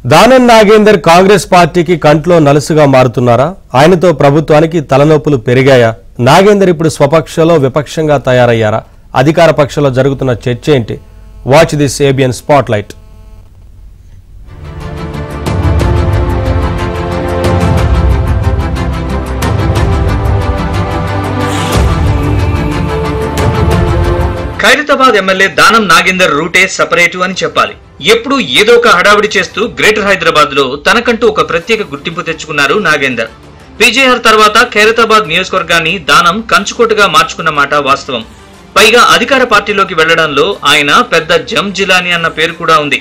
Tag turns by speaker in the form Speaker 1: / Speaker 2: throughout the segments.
Speaker 1: దానం నాగేందర్ కాంగ్రెస్ పార్టీకి కంట్లో నలుసుగా మారుతున్నారా? ఆయనతో ప్రభుత్వానికి తలనొప్పులు పెరిగాయా? నాగేందర్ ఇప్పుడు స్వపక్షంలో విపక్షంగా తయారయ్యారా? అధికార పక్షంలో జరుగుతున్న చర్చ ఏంటి? Watch this ABN spotlight.
Speaker 2: Khairatabad MLA Danam Nagender రూటే సపరేటు అని చెప్పాలి. ఎప్పుడు ఏదో ఒక హడావిడి చేస్తూ గ్రేటర్ హైదరాబాద్ లో తనకంటూ ఒక ప్రత్యేక గుర్తింపు తెచ్చుకున్నారు నాగేందర్. పీజేఆర్ తర్వాత ఖైరతాబాద్ నియోజకవర్గాన్ని దానం కంచుకోటగా మార్చుకున్న మాట వాస్తవం. పైగా అధికార పార్టీలోకి వెళ్లడంలో ఆయన పెద్ద జమ్ జిలానీ అన్న పేరు కూడా ఉంది.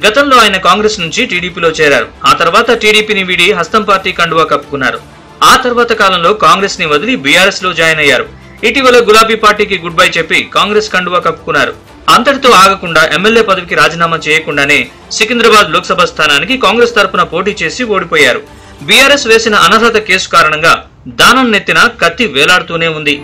Speaker 2: గతంలో ఆయన కాంగ్రెస్ నుంచి టీడీపీలో చేరారు. ఆ తర్వాత టీడీపీని వీడి హస్తం పార్టీ కండువా కప్పుకున్నారు. ఆ తర్వాత కాలంలో కాంగ్రెస్ ని వదిలి బీఆర్ఎస్ లో జాయిన్ అయ్యారు. ఇటీవల గులాబీ పార్టీకి గుడ్ బై చెప్పి కాంగ్రెస్ కండువా కప్పుకున్నారు. అంతటితో ఆగకుండా ఎమ్మెల్యే పదవికి రాజీనామా చేయకుండానే సికింద్రాబాద్ లోక్సభ స్థానానికి కాంగ్రెస్ తరపున పోటీ చేసి ఓడిపోయారు. బీఆర్ఎస్ వేసిన అనర్హత కేసు కారణంగా దానం నెత్తిన కత్తి వేలాడుతూనే ఉంది.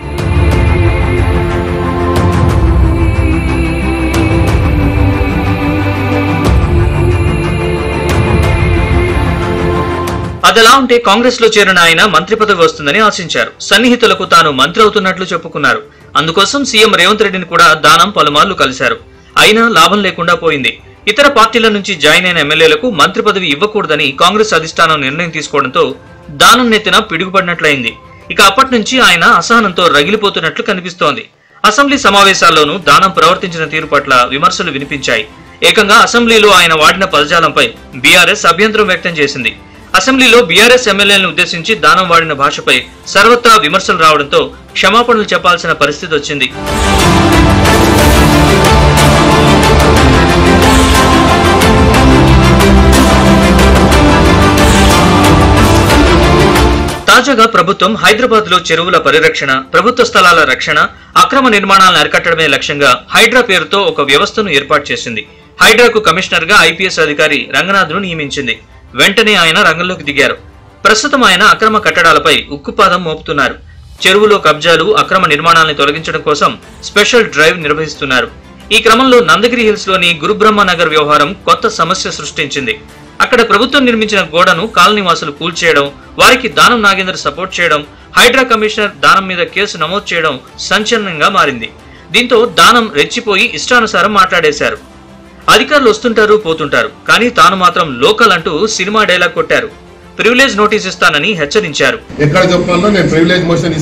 Speaker 2: అదలా ఉంటే కాంగ్రెస్ లో చేరిన ఆయన మంత్రి పదవి వస్తుందని ఆశించారు. సన్నిహితులకు తాను మంత్రి అవుతున్నట్లు చెప్పుకున్నారు. అందుకోసం సీఎం రేవంత్ రెడ్డిని కూడా దానం పలుమార్లు కలిశారు. అయినా లాభం లేకుండా పోయింది. ఇతర పార్టీల నుంచి జాయిన్ అయిన ఎమ్మెల్యేలకు మంత్రి పదవి ఇవ్వకూడదని కాంగ్రెస్ అధిష్టానం నిర్ణయం తీసుకోవడంతో దానం నెత్తిన పిడుగుపడినట్లయింది. ఇక అప్పటి నుంచి ఆయన అసహనంతో రగిలిపోతున్నట్లు కనిపిస్తోంది. అసెంబ్లీ సమావేశాల్లోనూ దానం ప్రవర్తించిన తీరు పట్ల విమర్శలు వినిపించాయి. ఏకంగా అసెంబ్లీలో ఆయన వాడిన పదజాలంపై బీఆర్ఎస్ అభ్యంతరం వ్యక్తం చేసింది. అసెంబ్లీలో బీఆర్ఎస్ ఎమ్మెల్యేలను ఉద్దేశించి దానం వాడిన భాషపై సర్వత్రా విమర్శలు రావడంతో క్షమాపణలు చెప్పాల్సిన పరిస్థితి వచ్చింది. తాజాగా ప్రభుత్వం హైదరాబాద్ లో చెరువుల పరిరక్షణ, ప్రభుత్వ స్థలాల రక్షణ, అక్రమ నిర్మాణాలను అరికట్టడమే లక్ష్యంగా హైడ్రా పేరుతో ఒక వ్యవస్థను ఏర్పాటు చేసింది. హైడ్రాకు కమిషనర్ గా ఐపీఎస్ అధికారి రంగనాథ్ను నియమించింది. వెంటనే ఆయన రంగంలోకి దిగారు. ప్రస్తుతం ఆయన అక్రమ కట్టడాలపై ఉక్కుపాదం మోపుతున్నారు. చెరువులో కబ్జాలు, అక్రమ నిర్మాణాలను తొలగించడం కోసం స్పెషల్ డ్రైవ్ నిర్వహిస్తున్నారు. ఈ క్రమంలో నందగిరి హిల్స్ లోని గురుబ్రహ్మ నగర్ వ్యవహారం కొత్త సమస్య సృష్టించింది. అక్కడ ప్రభుత్వం నిర్మించిన గోడను కాలనీవాసులు కూల్చేయడం, వారికి దానం నాగేందర్ సపోర్ట్ చేయడం, హైడ్రా కమిషనర్ దానం మీద కేసు నమోదు చేయడం సంచలనంగా మారింది. దీంతో దానం రెచ్చిపోయి ఇష్టానుసారం మాట్లాడేశారు. అధికారులు వస్తుంటారు, పోతుంటారు, కానీ తాను మాత్రం లోకల్ అంటూ సినిమా డైలాగ్ కొట్టారు. ప్రివిలేజ్ నోటీస్ ఇస్తానని హెచ్చరించారు.
Speaker 3: ఎక్కడ చెప్పాలో నేను ప్రివిలేజ్ మోషన్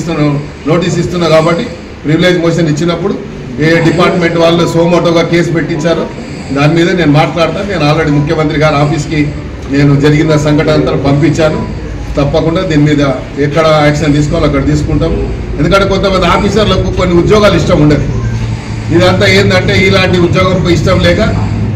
Speaker 3: నోటీస్ ఇస్తున్నా కాబట్టి ప్రివిలేజ్ మోషన్ ఇచ్చినప్పుడు ఏ డిపార్ట్మెంట్ వాళ్ళు సోమోటోగా కేసు పెట్టించారో దాని మీద నేను మాట్లాడతాను. నేను ఆల్రెడీ ముఖ్యమంత్రి గారి ఆఫీస్కి నేను జరిగిన సంఘటన అంతా పంపించాను. తప్పకుండా దీని మీద ఎక్కడ యాక్షన్ తీసుకోవాలో అక్కడ తీసుకుంటాం. ఎందుకంటే కొంతమంది ఆఫీసర్లకు కొన్ని ఉద్యోగాలు ఇష్టం ఉండదు. ఇదంతా ఏంటంటే ఇలాంటి ఉద్యోగం ఇష్టం లేక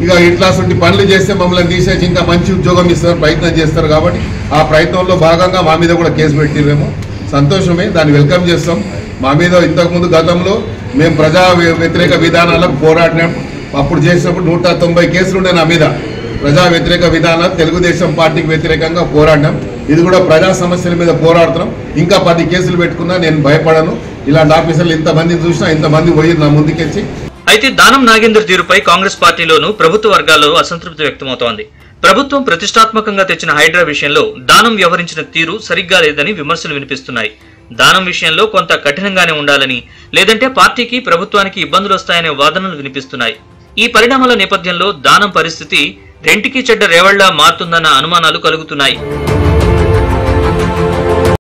Speaker 3: ఇక ఇట్లాంటి పనులు చేస్తే మమ్మల్ని తీసేసి ఇంకా మంచి ఉద్యోగం ఇస్తారు ప్రయత్నం చేస్తారు. కాబట్టి ఆ ప్రయత్నంలో భాగంగా మా మీద కూడా కేసు పెట్టిరేమో సంతోషమే, దాన్ని వెల్కమ్ చేస్తాం. మా మీద ఇంతకుముందు గతంలో మేము ప్రజా వ్యతిరేక విధానాలకు పోరాడినాం. అప్పుడు చేసినప్పుడు 190 కేసులు ఉండే నా మీద. ప్రజా వ్యతిరేక విధానాలు, తెలుగుదేశం పార్టీకి వ్యతిరేకంగా పోరాడినాం. ఇది కూడా ప్రజా సమస్యల మీద పోరాడుతున్నాం. ఇంకా 10 కేసులు పెట్టుకున్నా నేను భయపడను. ఇలాంటి ఆఫీసర్లు ఇంతమందిని చూసినా ఇంతమంది పోయి నా ముందుకెచ్చి.
Speaker 2: అయితే దానం నాగేందర్ తీరుపై కాంగ్రెస్ పార్టీలోనూ ప్రభుత్వ వర్గాల్లో అసంతృప్తి వ్యక్తమవుతోంది. ప్రభుత్వం ప్రతిష్టాత్మకంగా తెచ్చిన హైడ్రా విషయంలో దానం వ్యవహరించిన తీరు సరిగ్గా లేదని విమర్శలు వినిపిస్తున్నాయి. దానం విషయంలో కొంత కఠినంగానే ఉండాలని, లేదంటే పార్టీకి ప్రభుత్వానికి ఇబ్బందులు వస్తాయనే వాదనలు వినిపిస్తున్నాయి. ఈ పరిణామాల నేపథ్యంలో దానం పరిస్థితి రెంటికి చెడ్డ రేవళ్లా మారుతుందన్న అనుమానాలు కలుగుతున్నాయి.